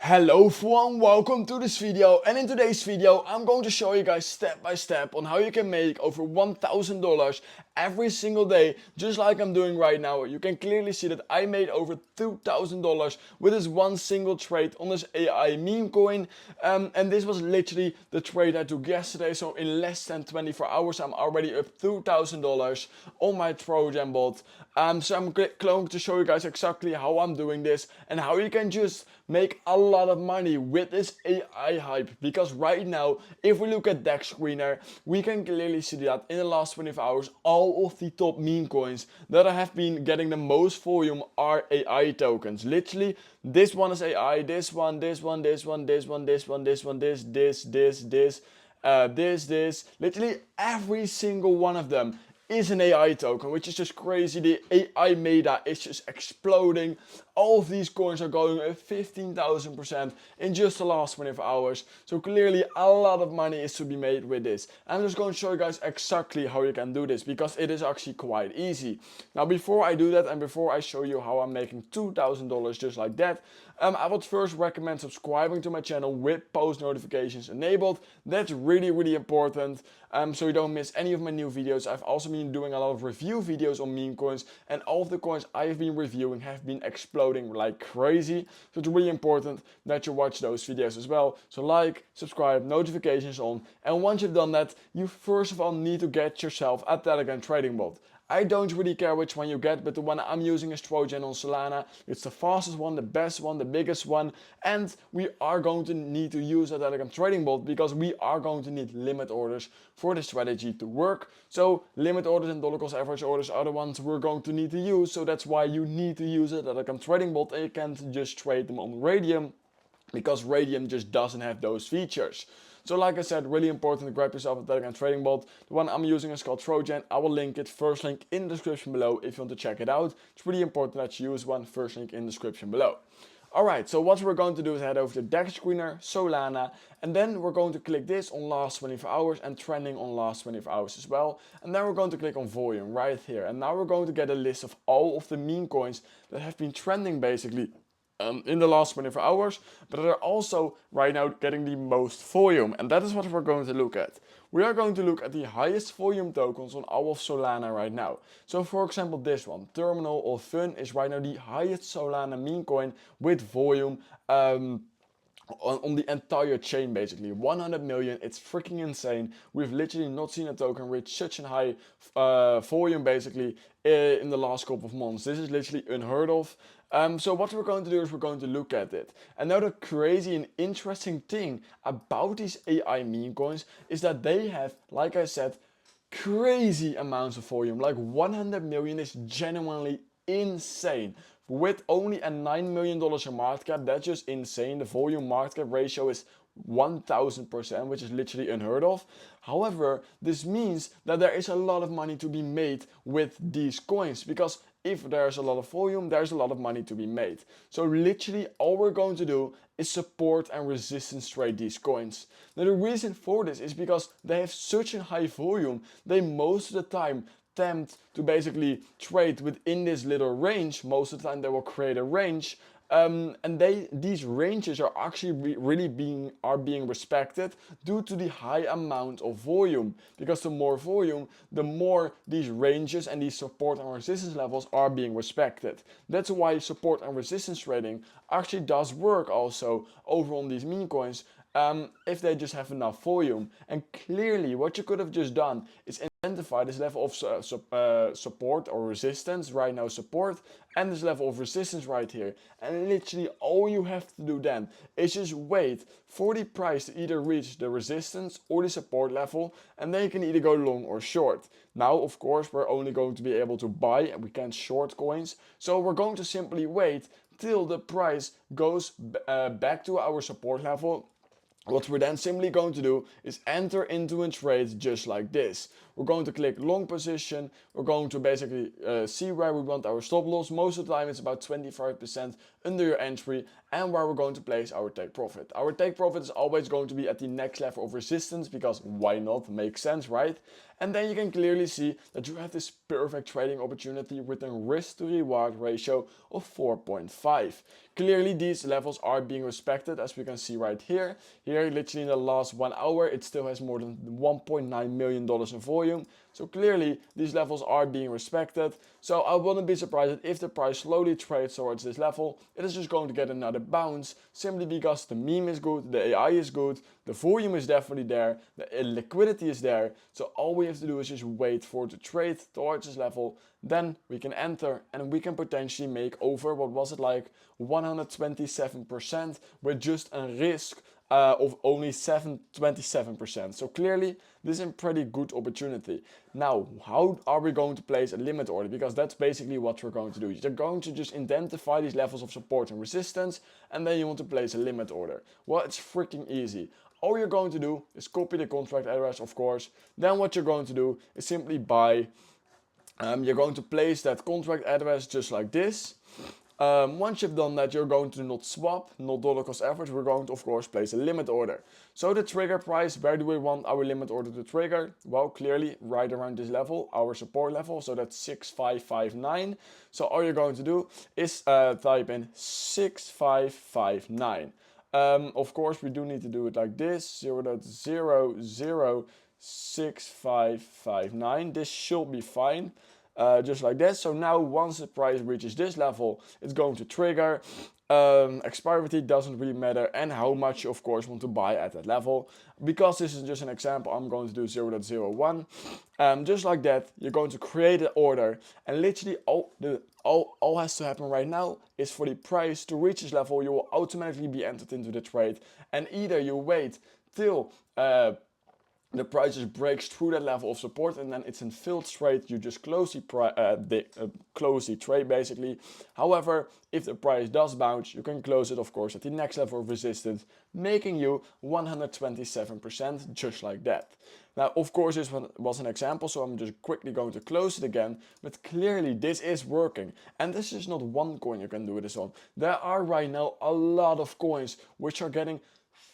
Hello everyone, welcome to this video, and in today's video I'm going to show you guys step by step on how you can make over $1,000 every single day, just like I'm doing right now. You can clearly see that I made over $2,000 with this one single trade on this AI meme coin, and this was literally the trade I took yesterday. So in less than 24 hours I'm already up $2,000 on my Trojan bot. So I'm going to show you guys exactly how I'm doing this and how you can just make a lot of money with this AI hype. Because right now, if we look at DEX Screener, we can clearly see that in the last 24 hours, all of the top meme coins that have been getting the most volume are AI tokens. Literally, this one is AI, this one, this one, this one, this one, this one, this one, this, this. Literally every single one of them is an AI token, which is just crazy. The AI meta is just exploding. All of these coins are going up 15,000% in just the last 24 hours. So clearly a lot of money is to be made with this. I'm just going to show you guys exactly how you can do this, because it is actually quite easy. Now before I do that and before I show you how I'm making $2,000 just like that, I would first recommend subscribing to my channel with post notifications enabled. That's really important, so you don't miss any of my new videos. I've also been doing a lot of review videos on meme coins, and all of the coins I have been reviewing have been exploding like crazy. So it's really important that you watch those videos as well. So like, subscribe, notifications on, and once you've done that, you first of all need to get yourself a Telegram trading bot. I don't really care which one you get, but the one I'm using is Trojan on Solana. It's the fastest one, the best one, the biggest one, and we are going to need to use a Telegram trading bot because we are going to need limit orders for the strategy to work. So limit orders and dollar cost average orders are the ones we're going to need to use, so that's why you need to use a Telegram trading bot, and you can't just trade them on Radium, because Radium just doesn't have those features. So like I said, really important to grab yourself a Telegram trading bot. The one I'm using is called Trojan. I will link it, first link in the description below if you want to check it out. It's really important that you use one, first link in the description below. Alright, so what we're going to do is head over to DEX Screener, Solana, and then we're going to click this on last 24 hours and trending on last 24 hours as well. And then we're going to click on volume right here. And now we're going to get a list of all of the meme coins that have been trending basically in the last 24 hours, but they're also right now getting the most volume, and that is what we're going to look at. We are going to look at the highest volume tokens on all of Solana right now. So for example, this one, Terminal or Fun, is right now the highest Solana meme coin with volume on the entire chain, basically 100 million. It's freaking insane. We've literally not seen a token reach such a high volume basically in the last couple of months. This is literally unheard of. So what we're going to do is we're going to look at it. And now the crazy and interesting thing about these AI meme coins is that they have, like I said, crazy amounts of volume. Like 100 million is genuinely insane. With only a $9 million in market cap, that's just insane. The volume market cap ratio is 1000%, which is literally unheard of. However, this means that there is a lot of money to be made with these coins, because if there's a lot of volume, there's a lot of money to be made. So literally all we're going to do is support and resistance trade these coins. Now the reason for this is because they have such a high volume, they most of the time attempt to basically trade within this little range. Most of the time they will create a range, and these ranges are actually really being respected due to the high amount of volume, because the more volume, the more these ranges and these support and resistance levels are being respected. That's why support and resistance trading actually does work also over on these meme coins, if they just have enough volume. And clearly what you could have just done is identify this level of support or resistance, right now support, and this level of resistance right here, and literally all you have to do then is just wait for the price to either reach the resistance or the support level, and then you can either go long or short. Now of course we're only going to be able to buy and we can't short coins, so we're going to simply wait till the price goes back to our support level, What we're then simply going to do is enter into a trade just like this. We're going to click long position. We're going to basically see where we want our stop loss. Most of the time it's about 25% under your entry, and where we're going to place our take profit. Our take profit is always going to be at the next level of resistance, because why not? Makes sense, right? And then you can clearly see that you have this perfect trading opportunity with a risk to reward ratio of 4.5. Clearly these levels are being respected, as we can see right here. Here, literally in the last 1 hour, it still has more than $1.9 million in volume. So clearly these levels are being respected. So I wouldn't be surprised that if the price slowly trades towards this level, it is just going to get another bounce, simply because the meme is good, the AI is good, the volume is definitely there, the liquidity is there. So all we have to do is just wait for it to trade towards this level. Then we can enter and we can potentially make over, what was it, like 127% with just a risk of only 27%. So clearly this is a pretty good opportunity. Now, how are we going to place a limit order? Because that's basically what we're going to do. You're going to just identify these levels of support and resistance, and then you want to place a limit order. Well, it's freaking easy. All you're going to do is copy the contract address, of course. Then what you're going to do is simply buy. You're going to place that contract address just like this. Once you've done that, you're going to not swap, not dollar cost average. We're going to, of course, place a limit order. So the trigger price, where do we want our limit order to trigger? Well, clearly right around this level, our support level. So that's 6559. So all you're going to do is type in 6559. Of course, we do need to do it like this, 0.006559. This should be fine. Just like this. So now once the price reaches this level, it's going to trigger. Expiry doesn't really matter, and how much you of course want to buy at that level. Because this is just an example, I'm going to do 0.01. Just like that, you're going to create an order, and literally all has to happen right now is for the price to reach this level. You will automatically be entered into the trade, and either you wait till the price just breaks through that level of support, and then it's in filled trade. You just close the trade basically. However, if the price does bounce, you can close it of course at the next level of resistance, making you 127% just like that. Now, of course, this one was an example, so I'm just quickly going to close it again. But clearly, this is working. And this is not one coin you can do this on. There are right now a lot of coins which are getting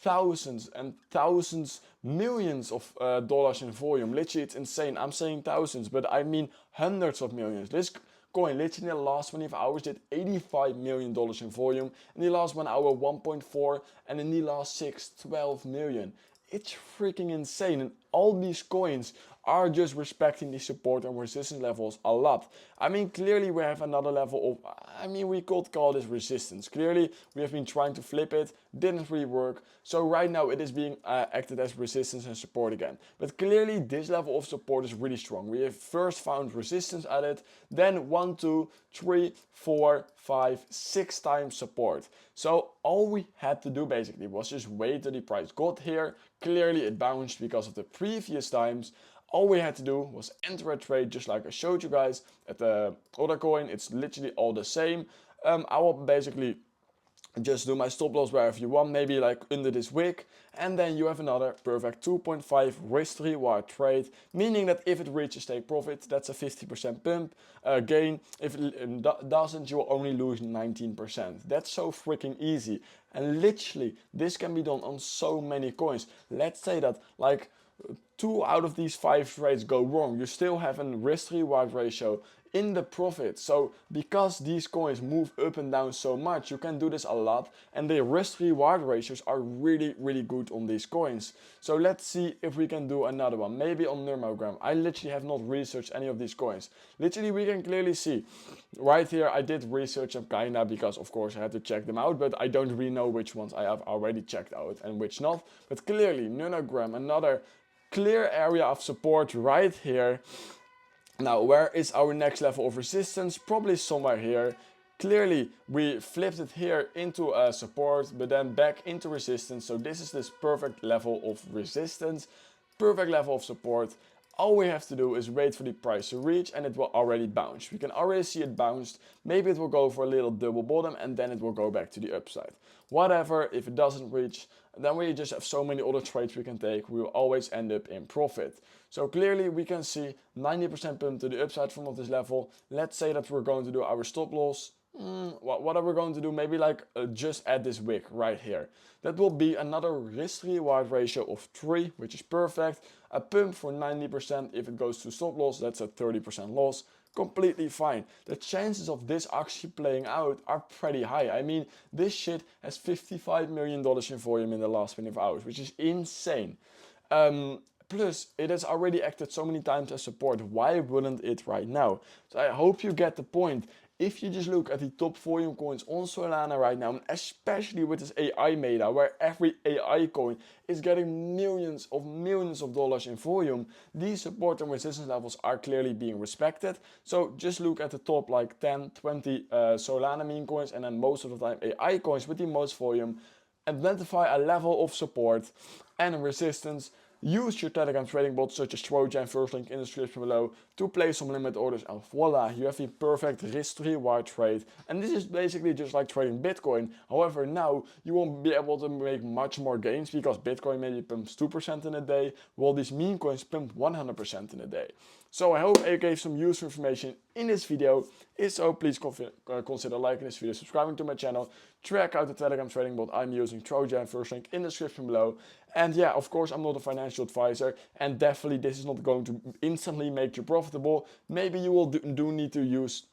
thousands and thousands, millions of dollars in volume. Literally, it's insane. I'm saying thousands, but I mean hundreds of millions. This coin literally in the last 24 hours did $85 million in volume. In the last 1 hour, 1.4, and in the last 6, 12 million. It's freaking insane, and all these coins are just respecting the support and resistance levels a lot. I mean, clearly we have another level of, we could call this resistance. Clearly we have been trying to flip it, didn't really work. So right now it is being acted as resistance and support again. But clearly this level of support is really strong. We have first found resistance at it, then 1, 2, 3, 4, 5, 6 times support. So all we had to do basically was just wait till the price got here. Clearly it bounced because of the previous times. All we had to do was enter a trade just like I showed you guys at the other coin. It's literally all the same. I will basically just do my stop loss wherever you want, maybe like under this wick, and then you have another perfect 2.5 risk to reward trade, meaning that if it reaches take profit, that's a 50% pump gain. If it doesn't, you will only lose 19%. That's so freaking easy, and literally this can be done on so many coins. Let's say that like 2 out of these 5 trades go wrong, you still have a risk to reward ratio in the profit. So because these coins move up and down so much, you can do this a lot, and the risk reward ratios are really good on these coins. So let's see if we can do another one, maybe on Nurmogram. I literally have not researched any of these coins. Literally we can clearly see right here, I did research them kinda, because of course I had to check them out, but I don't really know which ones I have already checked out and which not. But clearly Nurmogram, another clear area of support right here. Now, where is our next level of resistance? Probably somewhere here. Clearly, we flipped it here into support, but then back into resistance. So this is this perfect level of resistance, perfect level of support. all we have to do is wait for the price to reach and it will already bounce. We can already see it bounced. Maybe it will go for a little double bottom and then it will go back to the upside. Whatever, if it doesn't reach, then we just have so many other trades we can take. We will always end up in profit. So clearly we can see 90% pump to the upside from this level. Let's say that we're going to do our stop loss. What are we going to do? Maybe like just at this wick right here. That will be another risk reward ratio of 3, which is perfect. A pump for 90%. If it goes to stop loss, that's a 30% loss. Completely fine. The chances of this actually playing out are pretty high. I mean, this shit has $55 million in volume in the last 24 hours, which is insane. Plus, it has already acted so many times as support. Why wouldn't it right now? So I hope you get the point. If you just look at the top volume coins on Solana right now, and especially with this AI meta, where every AI coin is getting millions of dollars in volume, these support and resistance levels are clearly being respected. So just look at the top like 10, 20 Solana meme coins, and then most of the time AI coins with the most volume. Identify a level of support and resistance. Use your Telegram trading bots such as Trojan, first link in the description below, to place some limit orders, and voila, you have the perfect risk to reward trade. And this is basically just like trading Bitcoin. However, now you won't be able to make much more gains because Bitcoin maybe pumps 2% in a day, while these meme coins pump 100% in a day. So I hope I gave some useful information in this video. If so, please consider liking this video, subscribing to my channel, check out the Telegram trading bot I'm using, Trojan, first link in the description below. And yeah, of course, I'm not a financial advisor, and definitely this is not going to instantly make you profitable. Maybe you will do need to use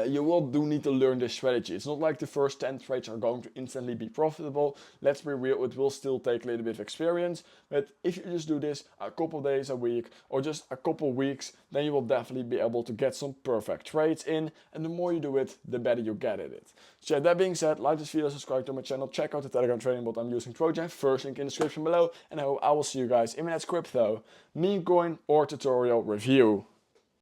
you will need to learn this strategy. It's not like the first 10 trades are going to instantly be profitable. Let's be real, it will still take a little bit of experience. But if you just do this a couple days a week or just a couple weeks, then you will definitely be able to get some perfect trades in. And the more you do it, the better you get at it. So yeah, that being said, like this video, subscribe to my channel, check out the Telegram trading bot I'm using, Trojan, first link in the description below. And I will see you guys in my next crypto, meme coin or tutorial review.